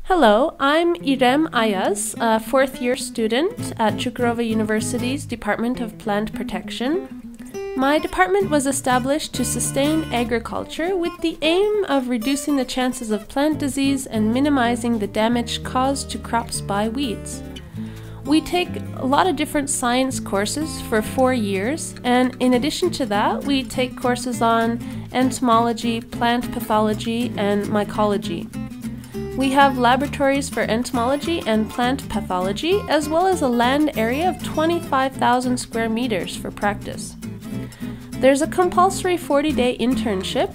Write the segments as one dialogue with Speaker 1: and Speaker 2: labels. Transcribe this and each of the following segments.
Speaker 1: Hello, I'm İrem Ayaz, a fourth-year student at ÇUKUROVA University's Department of Plant Protection. My department was established to sustain agriculture with the aim of reducing the chances of plant disease and minimizing the damage caused to crops by weeds. We take a lot of different science courses for 4 years, and in addition to that, we take courses on entomology, plant pathology, and mycology. We have laboratories for entomology and plant pathology, as well as a land area of 25,000 square meters for practice. There's a compulsory 40-day internship,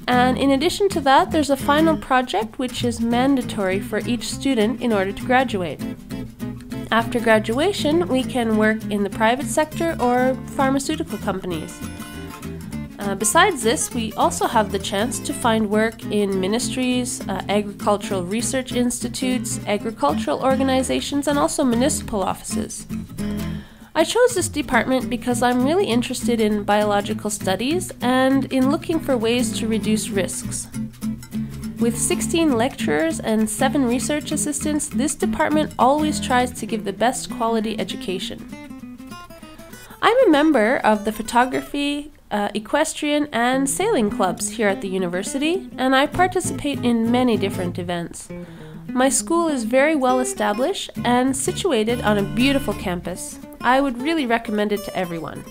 Speaker 1: and in addition to that, there's a final project which is mandatory for each student in order to graduate. After graduation, we can work in the private sector or pharmaceutical companies. Besides this, we also have the chance to find work in ministries, agricultural research institutes, agricultural organizations, and also municipal offices. I chose this department because I'm really interested in biological studies and in looking for ways to reduce risks. With 16 lecturers and 7 research assistants, this department always tries to give the best quality education. I'm a member of the photography, equestrian and sailing clubs here at the university, and I participate in many different events. My school is very well established and situated on a beautiful campus. I would really recommend it to everyone.